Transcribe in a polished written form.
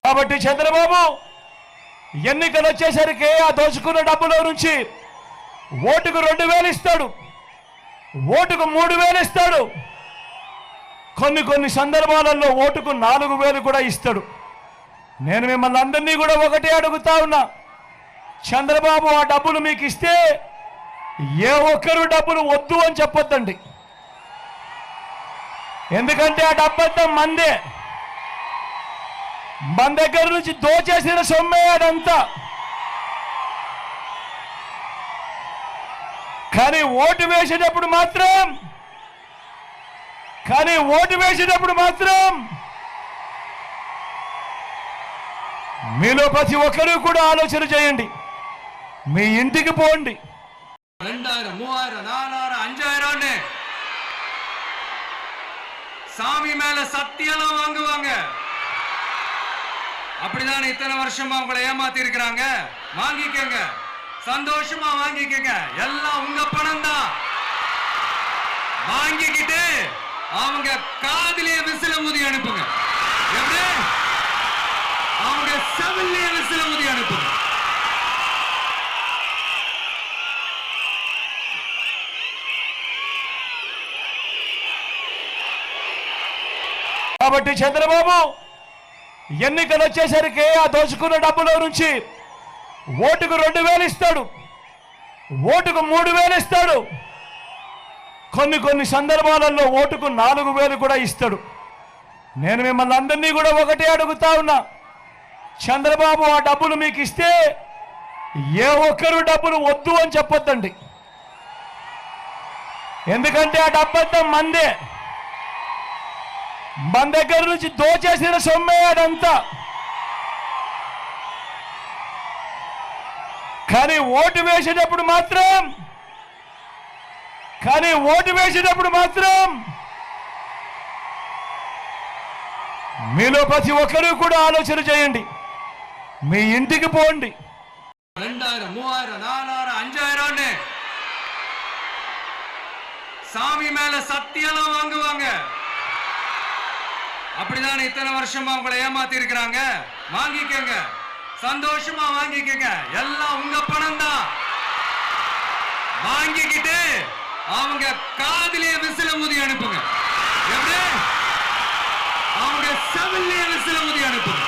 కాబట్టి చంద్రబాబు ఎన్నికలు వచ్చేసరికి ఆ దోచుకున్న డబ్బులో నుంచి ఓటుకు 2000 ఇస్తాడు, ఓటుకు 3000 ఇస్తాడు, కొన్ని సందర్భాలలో ఓటుకు 4000 కూడా ఇస్తాడు. నేను మిమ్మల్ని అందరినీ కూడా ఒకటే అడుగుతా ఉన్నా, చంద్రబాబు ఆ డబ్బులు మీకు ఇస్తే ఏ ఒక్కరు డబ్బులు వద్దు అని చెప్పొద్దండి. ఎందుకంటే ఆ డబ్బంతా మందే, మన దగ్గర నుంచి దోచేసిన సొమ్మే అదంతా. కానీ ఓటు వేసేటప్పుడు మాత్రం మీలో ప్రతి ఒక్కరూ కూడా ఆలోచన చేయండి. మీ ఇంటికి పోండి. 2000, 3000, 4000, 5000 சாமி மேல சத்தியெல்லாம் வாங்குவாங்க. அப்படிதான் இத்தனை வருஷமா உங்களை ஏமாத்தி இருக்கிறாங்க. வாங்கிக்கங்க, சந்தோஷமா வாங்கிக்கங்க. எல்லாம் உங்க பணம் தான். வாங்கிக்கிட்டு அவங்க காதிலேயே விசில ஊதி அனுப்புங்க. எப்படி? அவங்க செவிலியே விசில ஊதி அனுப்புங்க. కాబట్టి చంద్రబాబు ఎన్నికలు వచ్చేసరికి ఆ దోచుకున్న డబ్బులో నుంచి ఓటుకు 2000 ఇస్తాడు, ఓటుకు 3000 ఇస్తాడు, కొన్ని సందర్భాలలో ఓటుకు 4000 కూడా ఇస్తాడు. నేను మిమ్మల్ని అందరినీ కూడా ఒకటే అడుగుతా ఉన్నా, చంద్రబాబు ఆ డబ్బులు మీకు ఇస్తే ఏ ఒక్కరు డబ్బులు వద్దు అని చెప్పొద్దండి. ఎందుకంటే ఆ డబ్బంతా మందే, మన దగ్గర నుంచి దోచేసిన సొమ్మే అదంతా. కానీ ఓటు వేసేటప్పుడు మాత్రం మీలో ప్రతి ఒక్కరూ కూడా ఆలోచన చేయండి. మీ ఇంటికి పోండి. 2000, 3000, 4000, 5000 சாமி மேல சத்தியெல்லாம் வாங்குவாங்க. அப்படிதான் இத்தனை வருஷமா உங்களை ஏமாத்தி இருக்கிறாங்க. வாங்கிக்கங்க, சந்தோஷமா வாங்கிக்கங்க. எல்லாம் உங்க பணம் தான். வாங்கிக்கிட்டு அவங்க காதிலேயே விசில ஊதி அனுப்புங்க. எப்படி? அவங்க செவிலியே விசில ஊதி அனுப்புங்க.